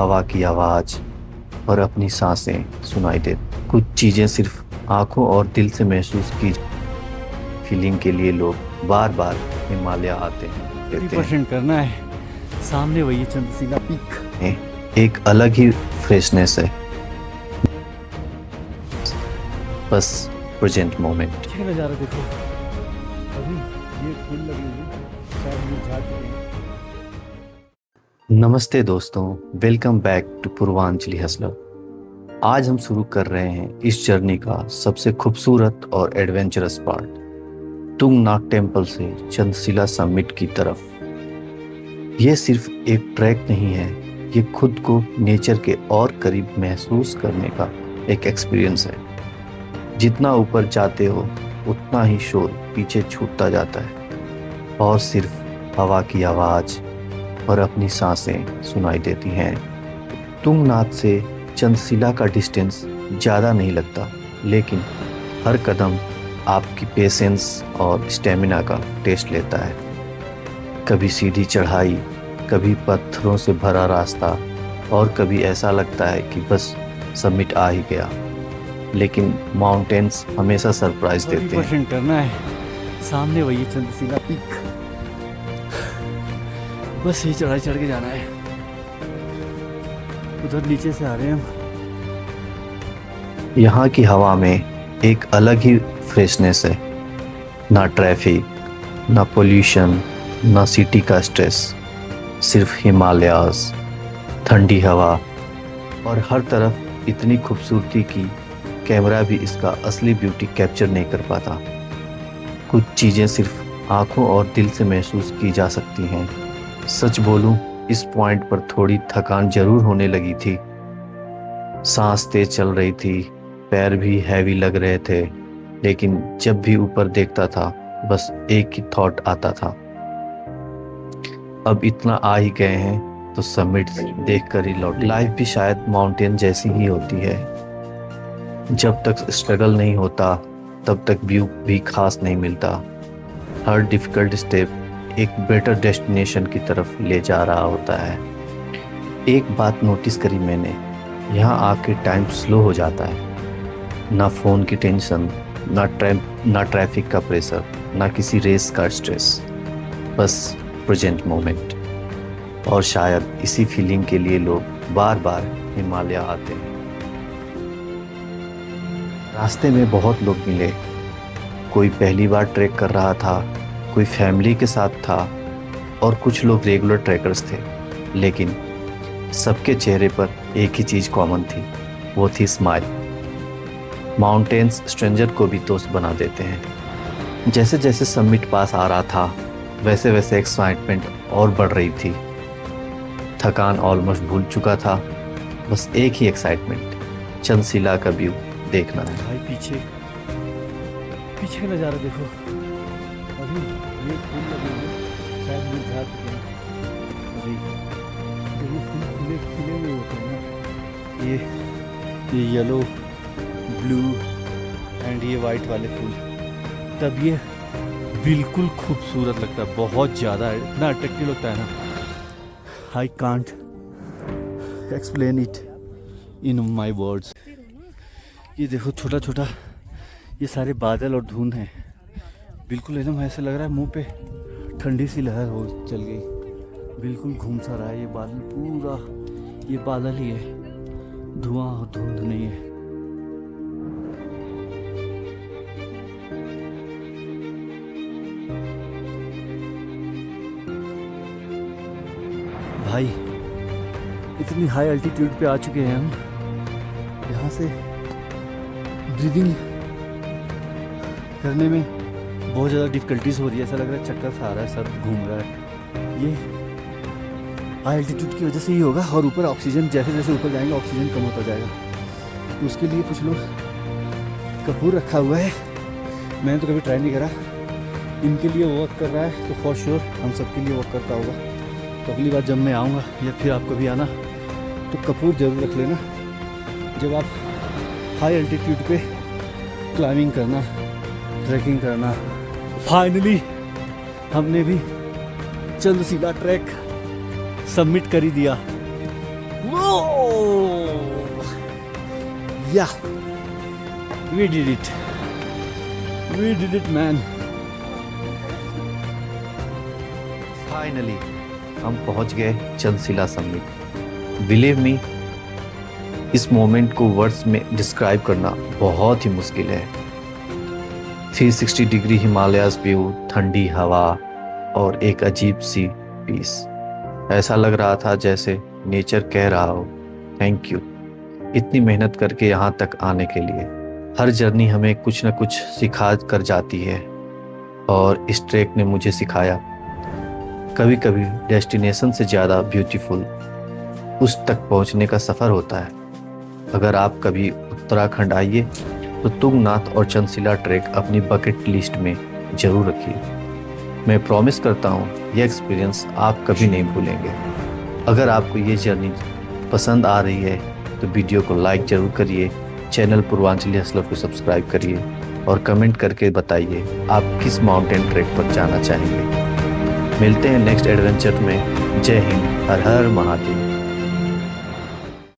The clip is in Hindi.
हवा की आवाज़ और अपनी सांसें सुनाई देती। कुछ चीज़ें सिर्फ आंखों और दिल से महसूस की फीलिंग के लिए लोग बार बार हिमालय आते हैं, रहते 30% करना है। सामने वही चंद्रशिला पीक। हैं। एक अलग ही फ्रेशनेस है, बस प्रेजेंट मोमेंट। क्या नज़ारा देखो, अभी ये फूल लगे हुए शायद मुरझा चुके हैं। नमस्ते दोस्तों, welcome back to Purvanchali hustler. आज हम शुरू कर रहे हैं इस जर्नी का सबसे खूबसूरत और एडवेंचरस पार्ट, तुंगनाथ टेम्पल से चंद्रशिला समिट की तरफ। ये सिर्फ एक ट्रैक नहीं है, ये खुद को नेचर के और करीब महसूस करने का एक एक्सपीरियंस है। जितना ऊपर जाते हो उतना ही शोर पीछे छूटता जाता है और सिर्फ हवा की आवाज़ और अपनी सांसें सुनाई देती हैं। तुंगनाथ से चंद्रशिला का डिस्टेंस ज़्यादा नहीं लगता, लेकिन हर कदम आपकी पेशेंस और स्टेमिना का टेस्ट लेता है। कभी सीधी चढ़ाई, कभी पत्थरों से भरा रास्ता और कभी ऐसा लगता है कि बस समिट आ ही गया। लेकिन माउंटेन्स हमेशा सरप्राइज देते हैं। 30% करना है। सामने वही चंद्रशिला पीक। बस ये चढ़ाई चढ़ के जाना है। उधर नीचे से आ रहे हैं हम। यहाँ की हवा में एक अलग ही फ्रेशनेस है। ना ट्रैफिक, ना पोल्यूशन, ना सिटी का स्ट्रेस, सिर्फ हिमालयाज़, ठंडी हवा और हर तरफ इतनी खूबसूरती की कैमरा भी इसका असली ब्यूटी कैप्चर नहीं कर पाता। कुछ चीज़ें सिर्फ आंखों और दिल से महसूस की जा सकती हैं। सच बोलूं, इस पॉइंट पर थोड़ी थकान जरूर होने लगी थी। सांस तेज चल रही थी, पैर भी हैवी लग रहे थे, लेकिन जब भी ऊपर देखता था बस एक ही थॉट आता था, अब इतना आ ही गए हैं तो समिट देख कर ही लौट। लाइफ भी शायद माउंटेन जैसी ही होती है, जब तक स्ट्रगल नहीं होता तब तक व्यू भी खास नहीं मिलता। हर डिफिकल्ट स्टेप एक बेटर डेस्टिनेशन की तरफ ले जा रहा होता है। एक बात नोटिस करी मैंने, यहाँ आके टाइम स्लो हो जाता है। ना फ़ोन की टेंशन, ना ट्रैफिक का प्रेशर, ना किसी रेस का स्ट्रेस, बस प्रेजेंट मोमेंट। और शायद इसी फीलिंग के लिए लोग बार बार हिमालय आते हैं। रास्ते में बहुत लोग मिले, कोई पहली बार ट्रैक कर रहा था, कोई फैमिली के साथ था और कुछ लोग रेगुलर ट्रैकर्स थे। लेकिन सबके चेहरे पर एक ही चीज़ कॉमन थी, वो थी स्माइल। माउंटेन्स स्ट्रेंजर को भी दोस्त बना देते हैं। जैसे जैसे समिट पास आ रहा था वैसे वैसे एक्साइटमेंट और बढ़ रही थी। थकान ऑलमोस्ट भूल चुका था, बस एक ही एक्साइटमेंट, चंद्रशिला का व्यू देखना है। भाई पीछे पीछे का नज़ारा देखो, अभी ये फूल लगे हुए शायद मुरझा चुके हैं। अभी तो ये फूल खिले खिले हुए होते हैं ना, ये येलो, ब्लू एंड ये वाइट वाले फूल, तब ये बिल्कुल खूबसूरत लगता है। बहुत ज़्यादा इतना अट्रैक्टिव लगता है ना, I can't explain it in my words. ये देखो छोटा छोटा ये सारे बादल और धुंध हैं, बिल्कुल एकदम ऐसे लग रहा है मुंह पे ठंडी सी लहर हो चल गई। बिल्कुल घूम सा रहा है ये बादल, पूरा ये बादल ही है, धुआं और धुंध नहीं है। भाई इतनी हाई अल्टीट्यूड पे आ चुके हैं हम, यहाँ से ब्रीदिंग करने में बहुत ज़्यादा डिफ़िकल्टीज हो रही है। ऐसा लग रहा है चक्कर सा आ रहा है, सर घूम रहा है। ये हाई एल्टीट्यूड की वजह से ही होगा। और ऊपर ऑक्सीजन, जैसे जैसे ऊपर जाएंगे ऑक्सीजन कम होता जाएगा, तो उसके लिए कुछ लोग कपूर रखा हुआ है। मैंने तो कभी ट्राई नहीं करा, इनके लिए वर्क कर रहा है तो फॉर श्योर हम सबके लिए वर्क करता होगा। तो अगली बार जब मैं आऊँगा या फिर आप कभी आना तो कपूर ज़रूर रख लेना, जब आप हाई एल्टीट्यूड पे क्लाइंबिंग करना, ट्रैकिंग करना। फाइनली हमने भी चंद्रशिला ट्रैक सबमिट कर ही दिया। Whoa! Yeah, we did it. We did it, man. Finally हम पहुंच गए चंदशिला समिट। बिलीव मी, इस मोमेंट को वर्ड्स में डिस्क्राइब करना बहुत ही मुश्किल है। 360 डिग्री हिमालयाज व्यू, ठंडी हवा और एक अजीब सी पीस। ऐसा लग रहा था जैसे नेचर कह रहा हो थैंक यू इतनी मेहनत करके यहाँ तक आने के लिए। हर जर्नी हमें कुछ न कुछ सिखा कर जाती है और इस ट्रैक ने मुझे सिखाया कभी कभी डेस्टिनेशन से ज़्यादा ब्यूटीफुल उस तक पहुँचने का सफ़र होता है। अगर आप कभी उत्तराखंड आइए तो तुंगनाथ और चंदशिला ट्रैक अपनी बकेट लिस्ट में ज़रूर रखिए। मैं प्रॉमिस करता हूँ यह एक्सपीरियंस आप कभी नहीं भूलेंगे। अगर आपको ये जर्नी पसंद आ रही है तो वीडियो को लाइक ज़रूर करिए, चैनल पूर्वांचली हसलर को सब्सक्राइब करिए और कमेंट करके बताइए आप किस माउंटेन ट्रैक पर जाना चाहेंगे। मिलते हैं नेक्स्ट एडवेंचर में। जय हिंद, हर हर महादेव।